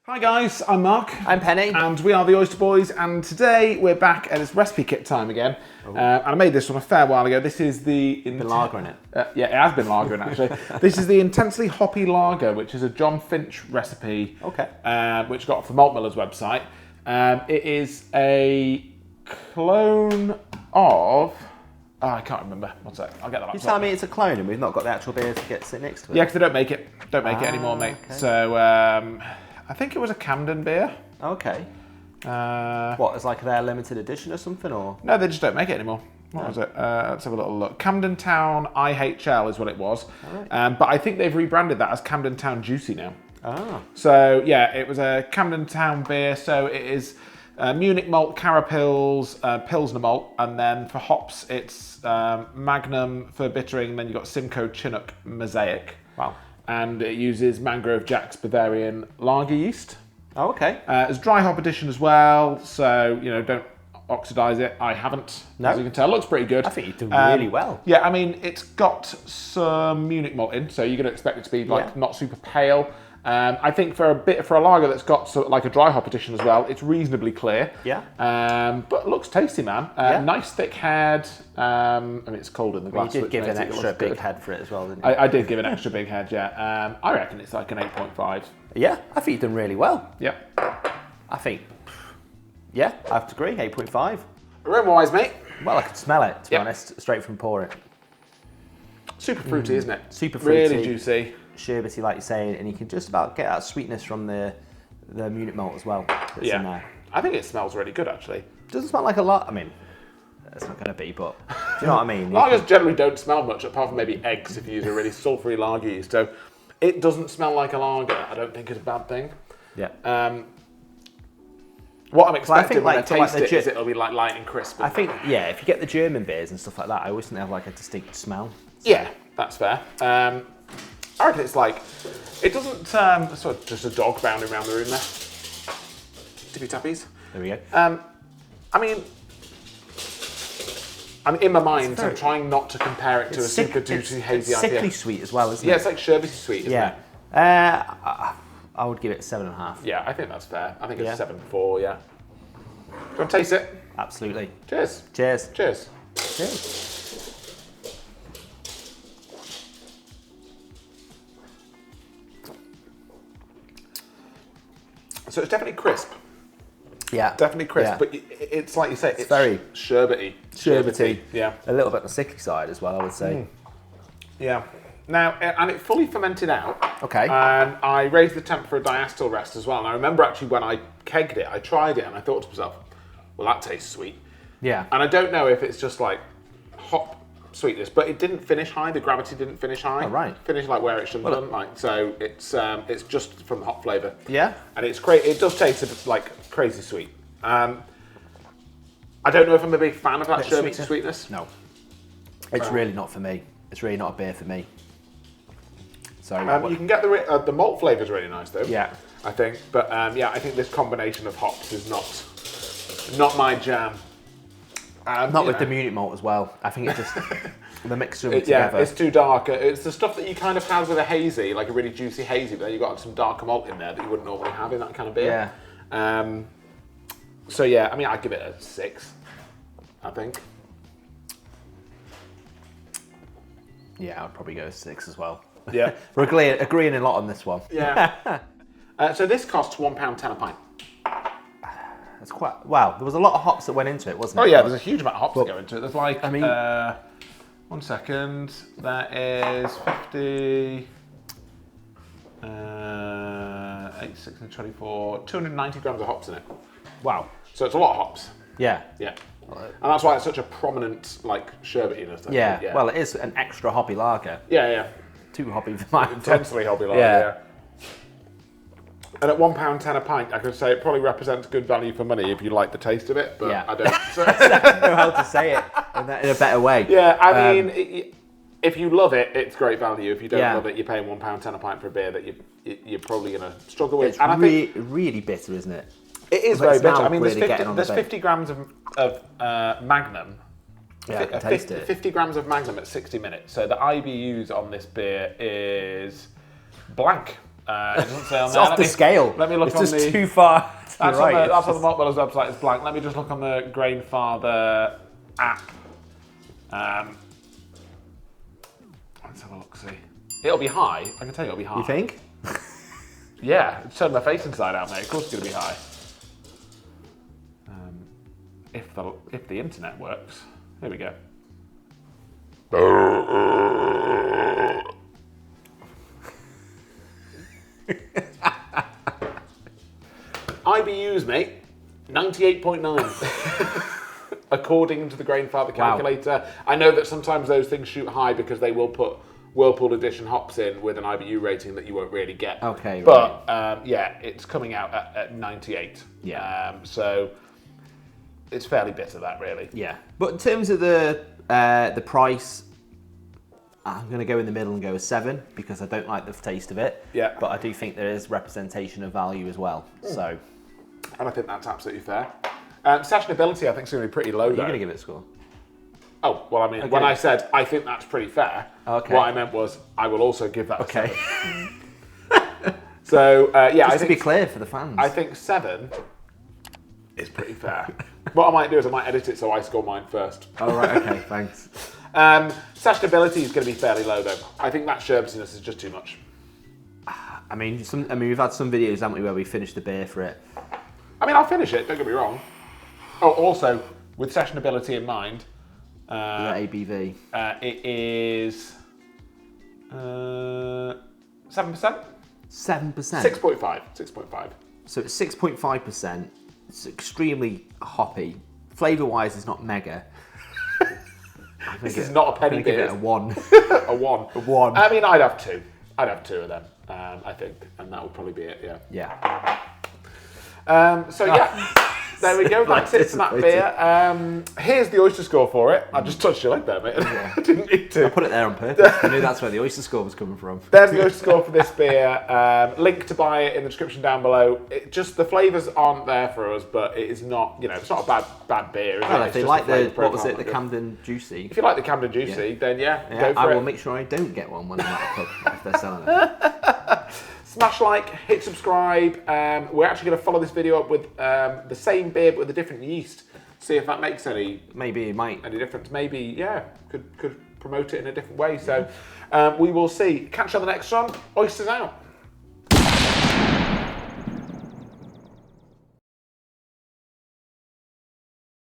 Hi guys, I'm Mark. I'm Penny. And we are the Oyster Boys, and today we're back at it's recipe kit time again. And I made this one a fair while ago. This is the... Been lager in it. Yeah, it has been lagering actually. This is the Intensely Hoppy Lager, which is a Jon Finch recipe, which I got from Malt Miller's website. It is a clone of... Oh, I can't remember. One sec, I'll get that up. You're telling me it's a clone and we've not got the actual beer to sit next to it? Yeah, because they don't make it. Don't make it anymore, mate. Okay. So, I think it was a Camden beer. Okay. What, is like their limited edition or something, or? No, they just don't make it anymore. What was it? Let's have a little look. Camden Town IHL is what it was. But I think they've rebranded that as Camden Town Juicy now. Ah. So, yeah, it was a Camden Town beer. So it is Munich malt, Pils, Pilsner malt. And then for hops, it's Magnum for bittering. Then you've got Simcoe Chinook Mosaic. Wow. And it uses Mangrove Jack's Bavarian lager yeast. Oh, okay. It's dry hop addition as well, so don't oxidize it. I haven't, as you can tell. It looks pretty good. I think you do really well. Yeah, I mean, it's got some Munich malt in, so you're going to expect it to be not super pale. I think for a lager that's got like a dry hop addition as well, it's reasonably clear. Yeah. But it looks tasty, man. Nice thick head. I mean, it's cold in the glass. You did give an extra big head for it as well, didn't you? I did give an extra big head, yeah. I reckon it's like an 8.5. Yeah, I think you've done really well. Yep. I think, yeah, I have to agree, 8.5. Aroma-wise, mate. Well, I could smell it, to be honest, straight from pouring. Super fruity, isn't it? Super fruity. Really juicy. Sherbety, like you're saying, and you can just about get that sweetness from the Munich malt as well that's in there. I think it smells really good, actually. Doesn't smell like a lot. I mean, it's not going to be, but do you know what I mean? Lagers generally don't smell much, apart from maybe eggs if you use a really sulphury lager yeast. So it doesn't smell like a lager. I don't think it's a bad thing. Yeah. What I'm expecting when I like taste it is it'll be like light and crisp. I think, yeah, if you get the German beers and stuff like that, I always think they have like a distinct smell. Yeah, that's fair. I reckon it's like, it doesn't, sort of just a dog bounding around the room there. Tippy tappies. There we go. I mean, I'm in my mind, so I'm trying not to compare it to a super juicy hazy IPA. It's sickly sweet as well, isn't it? Yeah, it's like sherbety sweet, isn't it? I would give it 7.5. Yeah, I think that's fair. I think it's 7.4, yeah. Do you want to taste it? Absolutely. Cheers. Cheers. Cheers. Cheers. So it's definitely crisp. Yeah. Definitely crisp, Yeah. but it's like you say, it's very sherbety. Sherbety. Yeah. A little bit on the sickly side as well, I would say. Yeah. Now, and it fully fermented out. Okay. And I raised the temp for a diacetyl rest as well. And I remember actually when I kegged it, I tried it and I thought to myself, well, that tastes sweet. Yeah. And I don't know if it's just like hop sweetness, but it didn't finish high. The gravity didn't finish high. Oh, right. Finished like where it should have done. Like, so it's just from the hop flavour. Yeah. And it's great. It does taste a bit like crazy sweet. I don't know if I'm a big fan of that sherbety sweetness. No. It's really not for me. It's really not a beer for me. So you can get the malt flavour is really nice though. Yeah. I think, but yeah, I think this combination of hops is not my jam. Not with the Munich malt as well. I think it just the mixture of them together. Yeah, it's too dark. It's the stuff that you kind of have with a hazy, like a really juicy hazy, but then you've got some darker malt in there that you wouldn't normally have in that kind of beer. Yeah. So yeah, I mean, I'd give it a 6, I think. Yeah, I'd probably go 6 as well. Yeah. We're agreeing a lot on this one. Yeah. So this costs £1.10 a pint. That's quite, wow, there was a lot of hops that went into it, wasn't it? Oh yeah, there's a huge amount of hops that go into it. There's like, I mean, 1 second, that is 50, 8, 6, and 24, 290 grams of hops in it. wow. So it's a lot of hops. Yeah. Yeah. And that's why it's such a prominent, like, sherbetiness. Yeah. Well, it is an extra hoppy lager. Yeah, yeah. Too hoppy for my Intensely hoppy lager, yeah. And at £1.10 a pint, I could say it probably represents good value for money if you like the taste of it, but I don't. So. I don't know how to say it in a better way. Yeah, I mean, if you love it, it's great value. If you don't love it, you're paying £1.10 a pint for a beer that you're probably going to struggle with. It's and I think really bitter, isn't it? It is very bitter. I mean, really there's 50 grams of Magnum. Yeah, I can taste it. 50 grams of Magnum at 60 minutes. So the IBUs on this beer is blank. It doesn't say on It's there. off the scale. Let me look it's on just the... too far to That's the right. on the Malt Miller's website. It's blank. Let me just look on the Grainfather app. Let's have a look. See, it'll be high. I can tell you it'll be high. You think? Yeah, turn my face inside out, mate. Of course, it's going to be high. If the internet works, here we go. IBUs, mate, 98.9. According to the Grainfather calculator. Wow. I know that sometimes those things shoot high because they will put Whirlpool Edition hops in with an IBU rating that you won't really get. Okay, but yeah, it's coming out at 98. Yeah. So it's fairly bitter, that really. Yeah. But in terms of the price, I'm going to go in the middle and go with 7 because I don't like the taste of it. Yeah. But I do think there is representation of value as well. So. And I think that's absolutely fair. Sessionability, I think, is going to be pretty low. You're going to give it a score. Oh, well, I mean, okay. When I said I think that's pretty fair, what I meant was I will also give that a 7. So, yeah, Just I think... to be clear for the fans. I think 7 is pretty fair. What I might do is I might edit it so I score mine first. Oh, right, okay, thanks. Sessionability is going to be fairly low, though. I think that sherbetyness is just too much. I mean, we've had some videos, haven't we, where we finished the beer for it. I mean, I'll finish it, don't get me wrong. Oh, also, with sessionability in mind... ABV? It is 7%? 7%? 6.5. 6.5. So it's 6.5%. It's extremely hoppy. Flavour-wise, it's not mega. This is not a penny beer. Give it a 1. A 1. A 1. I mean, I'd have 2. I'd have 2 of them, I think. And that would probably be it, yeah. Yeah. So, yeah. There we go, that's it for that beer. Here's the oyster score for it. I just touched your leg there, mate. Yeah. I didn't need to. I put it there on purpose. I knew that's where the oyster score was coming from. There's the oyster score for this beer. Link to buy it in the description down below. The flavours aren't there for us, but it is not, it's not a bad beer. Well, if they like the Camden Juicy. If you like the Camden Juicy, then go for it. I will make sure I don't get one when I'm at the pub if they're selling it. Smash like, hit subscribe. We're actually going to follow this video up with the same beer but with a different yeast. See if that makes any difference. Maybe, yeah, could promote it in a different way. So we will see. Catch you on the next one. Oysters out.